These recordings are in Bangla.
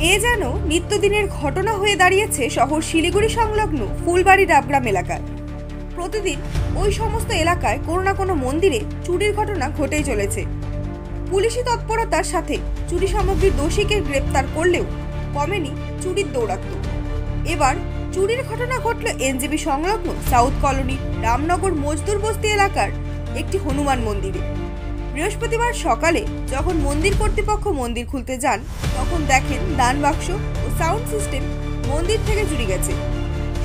এ যেন নিত্যদিনের ঘটনা হয়ে দাঁড়িয়েছে শহর শিলিগুড়ি সংলগ্ন ফুলবাড়ি ডাবগ্রাম এলাকায়। প্রতিদিন ওই সমস্ত এলাকায় কোনো না কোনো মন্দিরে চুরির ঘটনা ঘটেই চলেছে। পুলিশি তৎপরতার সাথে চুরি সামগ্রীর দোষীকে গ্রেপ্তার করলেও কমেনি চুরির দৌরাত্ম্য। এবার চুরির ঘটনা ঘটল এনজেপি সংলগ্ন সাউথ কলোনি রামনগর মজদুর বস্তি এলাকার একটি হনুমান মন্দিরে। বৃহস্পতিবার সকালে যখন মন্দির কর্তৃপক্ষ মন্দির খুলতে যান, তখন দেখেন দান বাক্স ও সাউন্ড সিস্টেম মন্দির থেকে চুরি গেছে।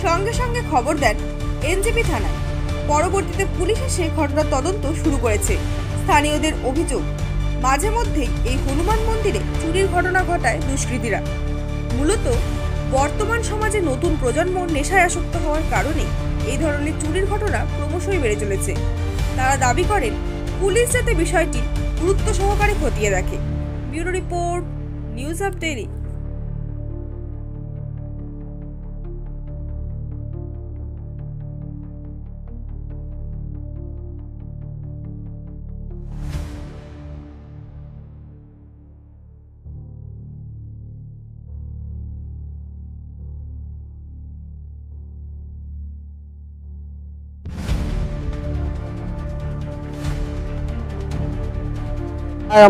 সঙ্গে সঙ্গে খবর দেন এনজেপি থানায়। পরবর্তীতে পুলিশ এসে ঘটনার তদন্ত শুরু করেছে। স্থানীয়দের অভিযোগ, মাঝে মধ্যেই এই হনুমান মন্দিরে চুরির ঘটনা ঘটায় দুষ্কৃতীরা। মূলত বর্তমান সমাজে নতুন প্রজন্ম নেশায় আসক্ত হওয়ার কারণে এই ধরনের চুরির ঘটনা ক্রমশই বেড়ে চলেছে। তারা দাবি করেন পুলিশ যাতে বিষয়টি গুরুত্ব সহকারে খতিয়ে দেখে। Bureau report, news update.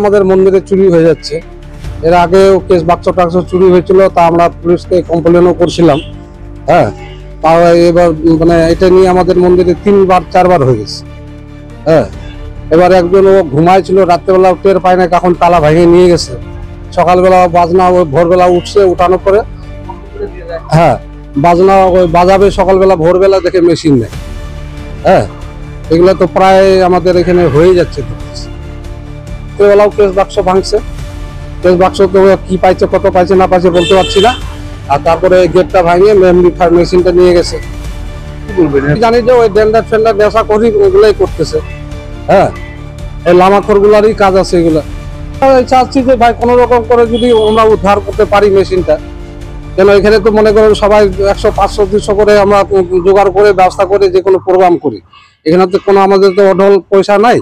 আমাদের মন্দিরে চুরি হয়ে যাচ্ছে। এর আগেও কেস বাক্স টাক্স চুরি হয়েছিল, তা আমরা পুলিশকে কমপ্লেনও করছিলাম। হ্যাঁ, তাও এবার মানে এটা নিয়ে আমাদের মন্দিরে 3-4বার হয়ে গেছে। হ্যাঁ, এবার একজন ও ঘুমাইছিল, রাত্রেবেলা টের পায় না, কখন তালা ভেঙে নিয়ে গেছে। সকালবেলা বাজনা ওই ভোরবেলা উঠছে, উঠানোর পরে হ্যাঁ বাজনা ওই বাজাবে সকালবেলা, ভোরবেলা দেখে মেশিন নেই। হ্যাঁ, এগুলো তো প্রায় আমাদের এখানে হয়ে যাচ্ছে। বেলাও কেস বাক্স ভাঙছে। কেস বাক্স তো কি পাইছে, কত পাইছে না পাইছে বলতে পারছি না। আর তারপরে গেটটা ভাঙিয়ে মেমরি মেশিনটা নিয়ে গেছে। কি বলবেন, জানি যে ওই ডেন্ডার ফেন্ডার নেশা করি ওগুলাই করতেছে। হ্যাঁ, এই লামাখোর গুলারই কাজ আছে এগুলা। চাচ্ছি যে ভাই কোনো রকম করে যদি আমরা উদ্ধার করতে পারি মেশিনটা, কেন এখানে তো মনে করেন সবাই 100, 500, 200 করে আমরা জোগাড় করে ব্যবস্থা করে যে কোনো প্রোগ্রাম করি। এখানে তো কোনো আমাদের তো অঢল পয়সা নাই।